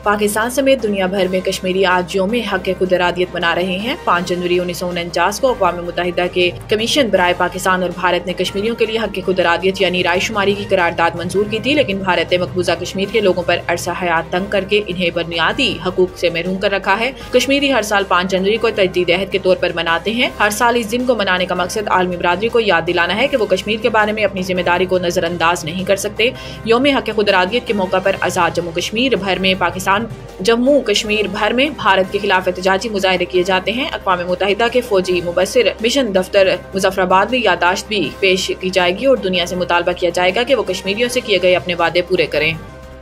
पाकिस्तान समेत दुनिया भर में कश्मीरी आज यौम हक खुद इरादियत मना रहे हैं। 5 जनवरी 1949 को अक़वाम मुत्तहिदा के कमीशन बराए पाकिस्तान और भारत ने कश्मीरियों के लिए हक खुद इरादियत यानी राय शुमारी की करारदाद मंजूर की थी, लेकिन भारत ने मकबूजा कश्मीर के लोगों पर अरसा हयात तंग करके इन्हें बुनियादी हकूक से महरूम कर रखा है। कश्मीरी हर साल 5 जनवरी को तजदीद अहद के तौर पर मनाते हैं। हर साल इस दिन को मनाने का मकसद आलमी बरादरी को याद दिलाना है कि वो कश्मीर के बारे में अपनी जिम्मेदारी को नजरअंदाज नहीं कर सकते। यौम हक खुद इरादियत के मौका पर आजाद जम्मू कश्मीर भर में जम्मू कश्मीर भर में भारत के खिलाफ एहतजाजी मुजाहरे किए जाते हैं। अक़वाम मुत्तहिदा के फौजी मुबस्सिर मिशन दफ्तर मुजफ्फराबाद में यादाश्त भी पेश की जाएगी और दुनिया से मुतालबा किया जाएगा कि वो कश्मीरियों से किए गए अपने वादे पूरे करें।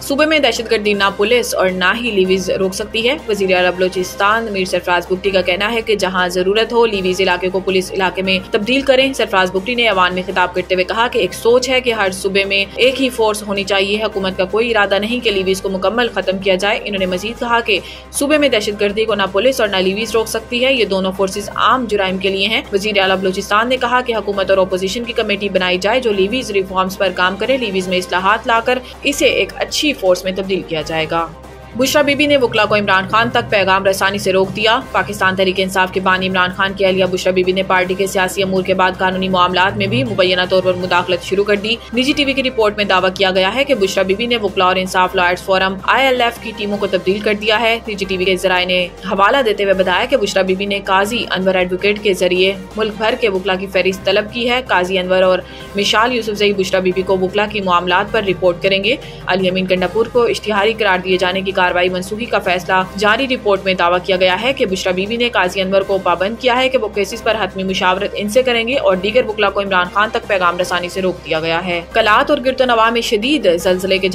सूबे में दहशतगर्दी ना पुलिस और ना ही लीवीज रोक सकती है। वज़ीर आला बलोचिस्तान मीर सरफराज बुगटी का कहना है कि जहां जरूरत हो लीवीज इलाके को पुलिस इलाके में तब्दील करें। सरफराज बुगटी ने अवान में खिताब करते हुए कहा कि एक सोच है कि हर सूबे में एक ही फोर्स होनी चाहिए। हुकूमत का कोई इरादा नहीं कि लीवीज को मुकम्मल खत्म किया जाए। इन्होंने मजीद कहा कि सूबे में दहशतगर्दी को ना पुलिस और ना लीवीज रोक सकती है। ये दोनों फोर्सेज आम जुराइम के लिए हैं। वज़ीर आला बलोचिस्तान ने कहा कि हुकूमत और अपोजिशन की कमेटी बनाई जाए जो लीवीज रिफॉर्म्स पर काम करे। लीवीज में इस्लाहात लाकर इसे एक अच्छी फोर्स में तब्दील किया जाएगा। बुशरा बीबी ने वकला को इमरान खान तक पैगाम रसानी से रोक दिया। पाकिस्तान तहरीक इंसाफ के बानी इमरान खान की अहलिया बुशरा बीबी ने पार्टी के सियासी अमूर के बाद कानूनी मामलात में भी मुबैना तौर पर मुदाखलत शुरू कर दी। निजी टीवी की रिपोर्ट में दावा किया गया है कि बुशरा बीबी ने वकला और इंसाफ लॉयर्स फोरम ILF की टीमों को तब्दील कर दिया है। निजी टीवी के जराये ने हवाला देते हुए बताया कि बुशरा बीबी ने काजी अनवर एडवोकेट के जरिए मुल्क भर के वकला की फहरिस्त तलब की है। काजी अनवर और मिशाल यूसुफजई बुशरा बीबी को वकला की मामलात पर रिपोर्ट करेंगे। अली अमीन कंडापुर को इश्तिहारी करार दिए जाने की कार्रवाई मनसूखी का फैसला जारी। रिपोर्ट में दावा किया गया है कि बुशरा बीबी ने काजी अनवर को पाबंद किया है कि वो केसेस पर हतमी मुशावरत इनसे करेंगे और दीगर वकला को इमरान खान तक पैगाम रसानी से रोक दिया गया है। कलात और गिरदोनवा में शदीद जल्जले के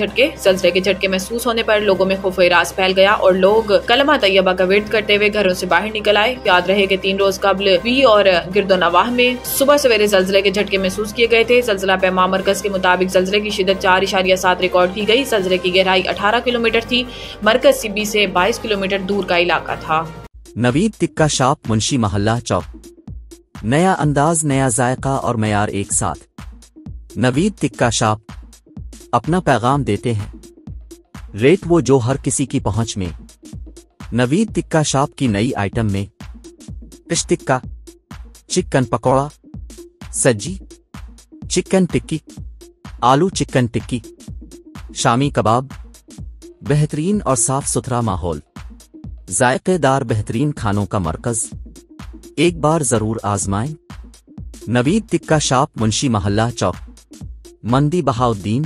झटके महसूस होने पर लोगों में खौफ रास फैल गया और लोग कलमा तैयबा का विर्द करते हुए घरों से बाहर निकल आए। याद रहे कि 3 रोज कबल वी और गिरदोनवा में सुबह सवेरे जल्जले के झटके महसूस किए गए थे। जल्जला पैमा मरकज के मुताबिक जल्जले की शिदत 4.7 रिकॉर्ड की गई। जल्जले की गहराई 18 किलोमीटर थी। मरकज सीबी से 22 किलोमीटर दूर का इलाका था। नवीद टिक्का शॉप मुंशी महल्ला चौक, नया अंदाज नया जायका और मयार एक साथ। नवीद टिक्का शॉप अपना पैगाम देते हैं, रेट वो जो हर किसी की पहुंच में। नवीद टिक्का शॉप की नई आइटम में फिश टिक्का, चिकन पकौड़ा, सज्जी, चिकन टिक्की, आलू चिकन टिक्की, शामी कबाब, बेहतरीन और साफ सुथरा माहौल, जायकेदार बेहतरीन खानों का मरकज, एक बार जरूर आजमाएं। नवीद टिक्का शॉप मुंशी महल्ला चौक, मंदी बहाउद्दीन।